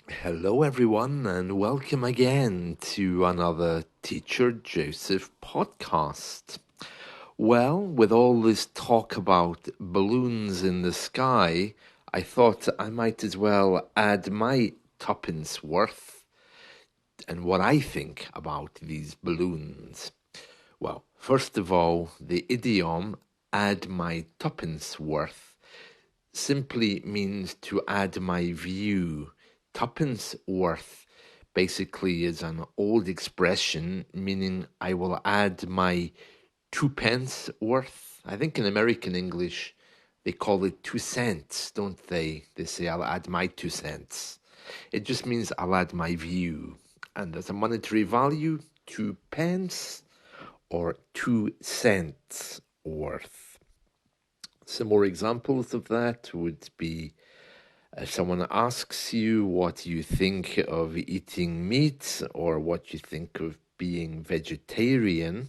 Hello, everyone, and welcome again to another Teacher Joseph podcast. Well, with all this talk about balloons in the sky, I thought I might as well add my tuppence worth and what I think about these balloons. Well, first of all, the idiom add my tuppence worth simply means to add my view. Tuppence worth basically is an old expression meaning I will add my 2 pence worth. I think in American English they call it 2 cents, don't they? They say I'll add my 2 cents. It just means I'll add my view. And as a monetary value, 2 pence or 2 cents worth. Some more examples of that would be if someone asks you what you think of eating meat or what you think of being vegetarian,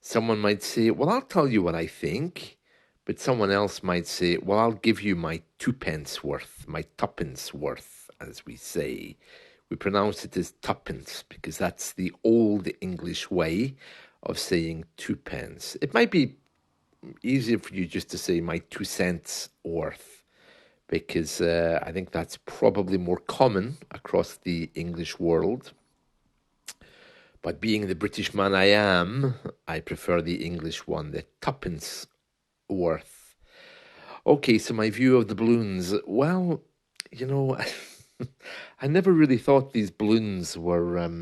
someone might say, well, I'll tell you what I think. But someone else might say, well, I'll give you my 2 pence worth, my tuppence worth, as we say. We pronounce it as tuppence because that's the old English way of saying 2 pence. It might be easier for you just to say my 2 cents worth because I think that's probably more common across the English world. But being the British man I am, I prefer the English one, the tuppence worth. Okay, so my view of the balloons. Well, you know, I never really thought these balloons were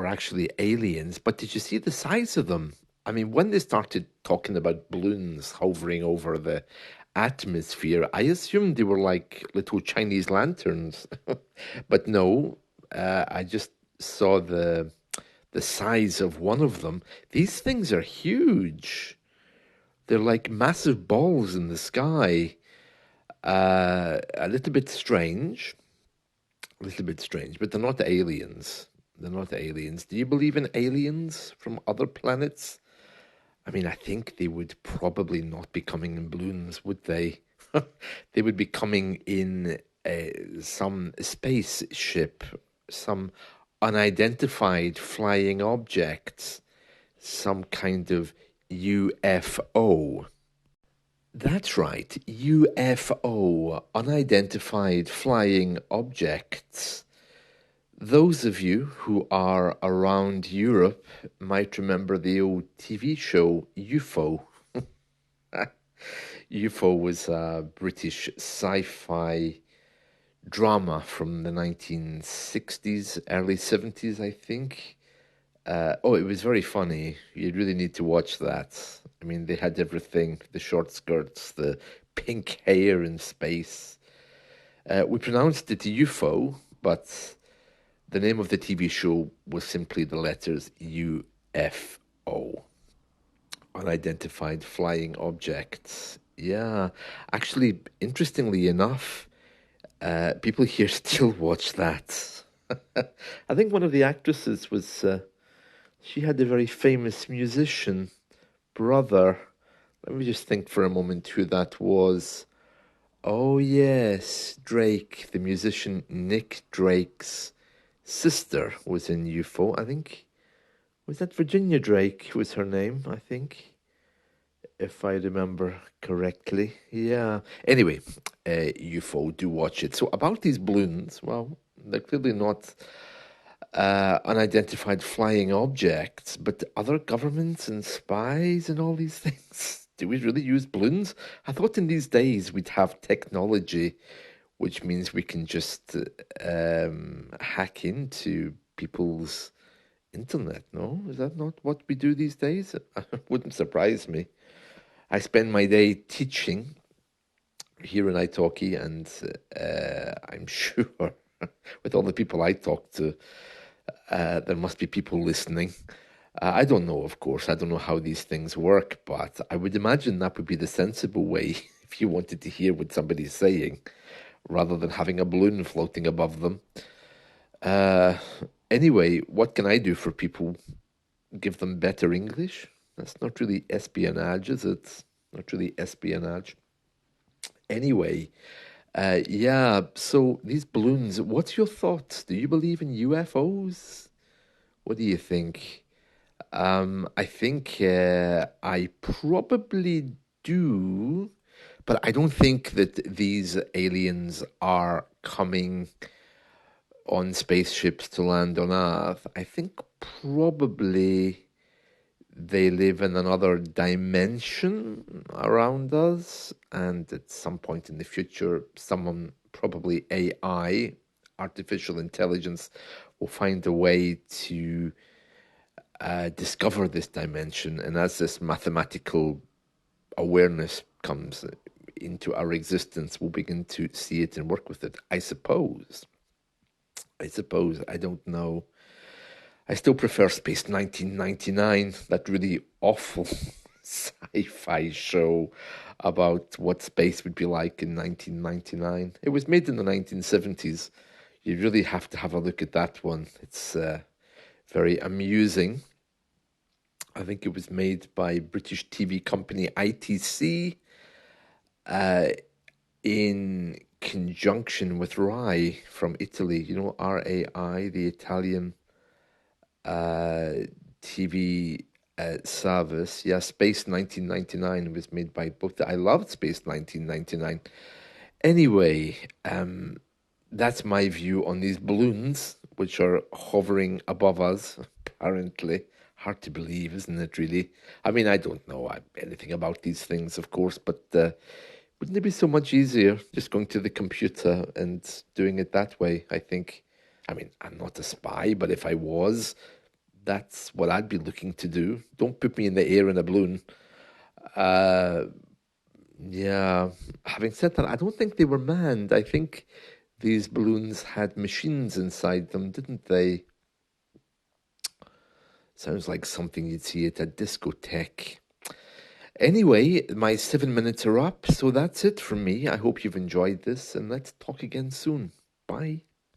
actually aliens, but did you see the size of them? I mean, when they started talking about balloons hovering over the atmosphere, I assumed they were like little Chinese lanterns. But no, I just saw the size of one of them. These things are huge. They're like massive balls in the sky. A little bit strange, but they're not aliens. They're not aliens. Do you believe in aliens from other planets? I mean, I think they would probably not be coming in balloons, would they? They would be coming in some spaceship, some unidentified flying objects, some kind of UFO. That's right, UFO, unidentified flying objects. Those of you who are around Europe might remember the old TV show UFO. UFO was a British sci fi drama from the 1960s, early 70s, I think. Oh, it was very funny. You really need to watch that. I mean, they had everything, the short skirts, the pink hair in space. We pronounced it UFO, but the name of the TV show was simply the letters UFO, unidentified flying objects. Yeah, actually, interestingly enough, people here still watch that. I think one of the actresses was, she had a very famous musician brother. Let me just think for a moment who that was. Oh, yes, Drake, the musician Nick Drake's sister was in UFO. I think, was that Virginia Drake was her name, I think, if I remember correctly. Yeah. Anyway, UFO, do watch it. So, about these balloons, well, they're clearly not unidentified flying objects, but other governments and spies and all these things. Do we really use balloons? I thought in these days we'd have technology, which means we can just hack into people's internet. No, is that not what we do these days? It wouldn't surprise me. I spend my day teaching here in Italki, and I'm sure with all the people I talk to, there must be people listening. I don't know, of course. I don't know how these things work, but I would imagine that would be the sensible way if you wanted to hear what somebody's saying, rather than having a balloon floating above them. Uh, anyway, what can I do for people? Give them better English? That's not really espionage, is it? Not really espionage. Anyway, Yeah, so these balloons, what's your thoughts? Do you believe in UFOs? What do you think? I think I probably do, but I don't think that these aliens are coming on spaceships to land on Earth. I think probably they live in another dimension around us, and at some point in the future, someone, probably AI, artificial intelligence, will find a way to discover this dimension. And as this mathematical awareness comes into our existence, we'll begin to see it and work with it. I suppose. I don't know. I still prefer Space 1999, that really awful sci-fi show about what space would be like in 1999. It was made in the 1970s. You really have to have a look at that one. It's very amusing. I think it was made by British TV company ITC in conjunction with RAI from Italy. You know, RAI, the Italian TV service. Yeah, Space 1999 was made by both. I loved Space 1999. Anyway, that's my view on these balloons, which are hovering above us, apparently. Hard to believe, isn't it, really? I mean, I don't know anything about these things, of course, but wouldn't it be so much easier just going to the computer and doing it that way? I think. I mean, I'm not a spy, but if I was, that's what I'd be looking to do. Don't put me in the air in a balloon. Uh, yeah. Having said that, I don't think they were manned. I think these balloons had machines inside them, didn't they? Sounds like something you'd see at a discotheque. Anyway, my 7 minutes are up, so that's it from me. I hope you've enjoyed this, and let's talk again soon. Bye.